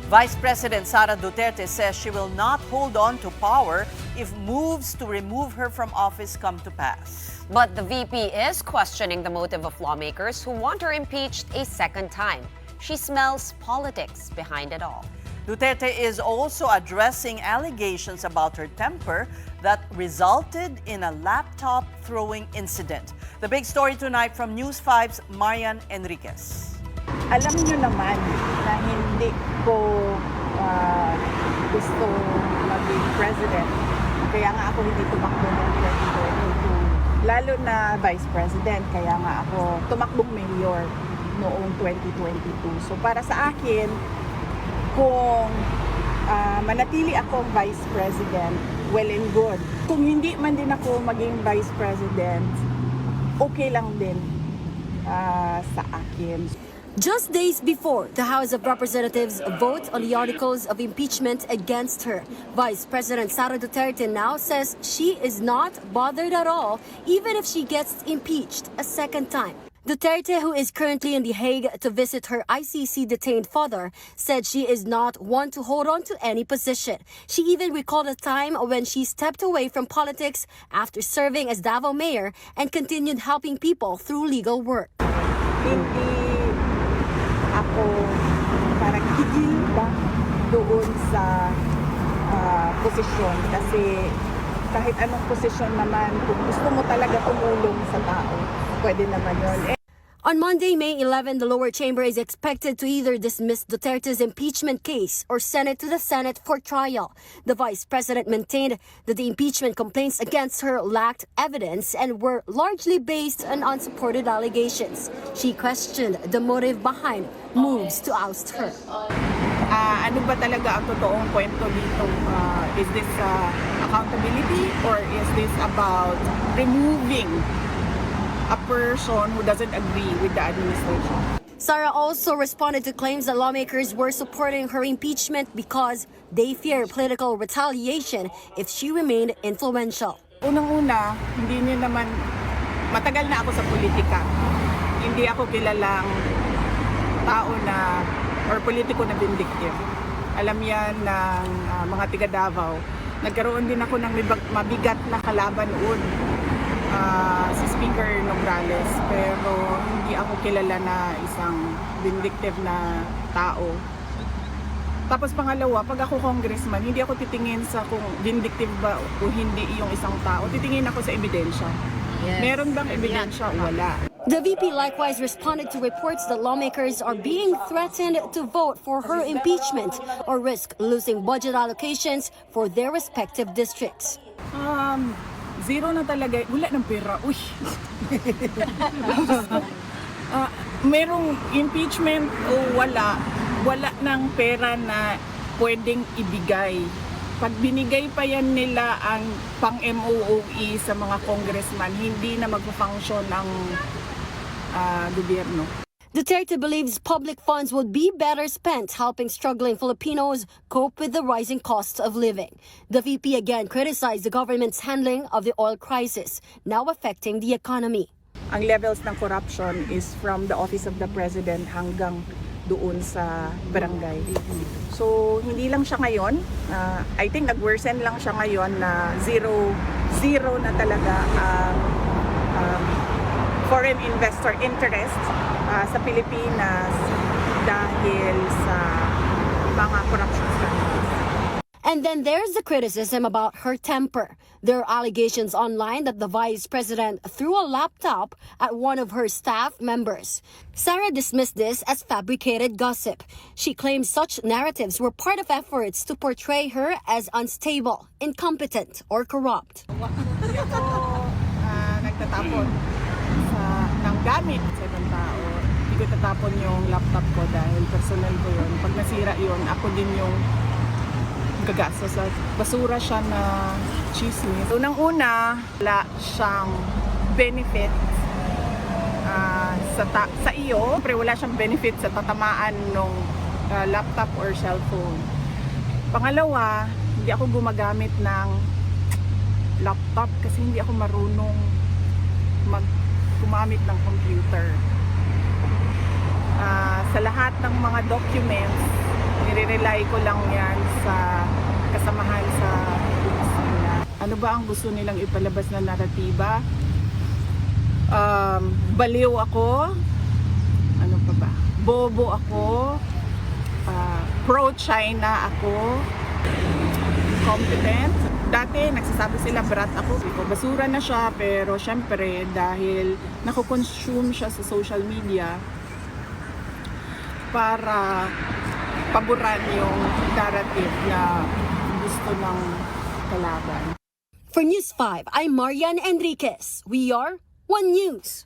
Vice President Sara Duterte says she will not hold on to power if moves to remove her from office come to pass. But the VP is questioning the motive of lawmakers who want her impeached a second time. She smells politics behind it all. Duterte is also addressing allegations about her temper that resulted in a laptop throwing incident. The big story tonight from News 5's Marian Enriquez. Alam niyo naman na hindi ko gusto maging president. Kaya nga ako hindi tumakbo ng 2022. Lalo na vice president. Kaya nga ako tumakbong mayor noong 2022. So para sa akin, kung manatili akong vice president, well and good. Kung hindi man din ako maging vice president, okay lang din sa akin. Just days before the House of Representatives vote on the articles of impeachment against her, Vice President Sara Duterte now says she is not bothered at all, even if she gets impeached a second time. Duterte, who is currently in The Hague to visit her ICC-detained father, said she is not one to hold on to any position. She even recalled a time when she stepped away from politics after serving as Davao mayor and continued helping people through legal work. Hindi ako parang higil ba doon sa posisyon. Kasi kahit anong posisyon naman, kung gusto mo talaga tumulong sa tao, pwede naman yun. On Monday, May 11, the lower chamber is expected to either dismiss Duterte's impeachment case or send it to the Senate for trial. The vice president maintained that the impeachment complaints against her lacked evidence and were largely based on unsupported allegations. She questioned the motive behind moves to oust her. Ano ba talaga ang totoong kwento dito? Is this accountability or is this about removing a person who doesn't agree with the administration? Sara also responded to claims that lawmakers were supporting her impeachment because they fear political retaliation if she remained influential. Unang-una, hindi niyo naman, matagal na ako sa politika. Hindi ako kilalang tao na, or politiko na vindictive. Alam yan ng mga tiga Davao. Nagkaroon din ako ng mabigat na kalaban noon. Si Speaker Nograles, pero hindi ako kilala na isang vindictive na tao. Tapos pangalawa, pag ako congressman, hindi ako titingin sa kung vindictive ba o hindi yung isang tao. Titingin ako sa ebidensya. Yes. Meron bang ebidensya? Wala. The VP likewise responded to reports that lawmakers are being threatened to vote for her impeachment or risk losing budget allocations for their respective districts. Zero na talaga. Wala ng pera. Uy! Merong impeachment o wala ng pera na pwedeng ibigay. Pag binigay pa yan nila ang pang-MOOE sa mga congressman, hindi na mag-function ang gobyerno. Duterte believes public funds would be better spent helping struggling Filipinos cope with the rising costs of living. The VP again criticized the government's handling of the oil crisis, now affecting the economy. Ang levels ng corruption is from the office of the president hanggang doon sa barangay. So, hindi lang siya ngayon. I think nag-worsen lang siya ngayon na zero na talaga ang foreign investor interest sa Pilipinas dahil sa mga corruption scandals. And then there's the criticism about her temper. There are allegations online that the vice president threw a laptop at one of her staff members. Sara dismissed this as fabricated gossip. She claims such narratives were part of efforts to portray her as unstable, incompetent, or corrupt. Hindi ako nagtatapon ng gamit sa ibang tao. Hindi ko tatapon yung laptop ko dahil personal ko yun. Pag nasira yun, ako din yung gagastos. Basura siya na chismis. Unang-una, wala siyang benefit sa iyo. Siyempre, wala siyang benefit sa tatamaan ng laptop or cellphone. Pangalawa, hindi ako gumagamit ng laptop kasi hindi ako marunong gumamit ng computer. Sa lahat ng mga documents Nire-rely ko lang yan sa kasamahan sa books nila. Ano ba ang gusto nilang ipalabas na naratiba? Baliw ako. Ano pa ba? Bobo ako. Pro-China ako. Incompetent. Dati nagsasabi sila brat ako. Basura na siya, pero syempre dahil nakoconsume siya sa social media para paboran yung narrative na gusto ng kalaban. For News 5, I'm Marian Enriquez. We are One News.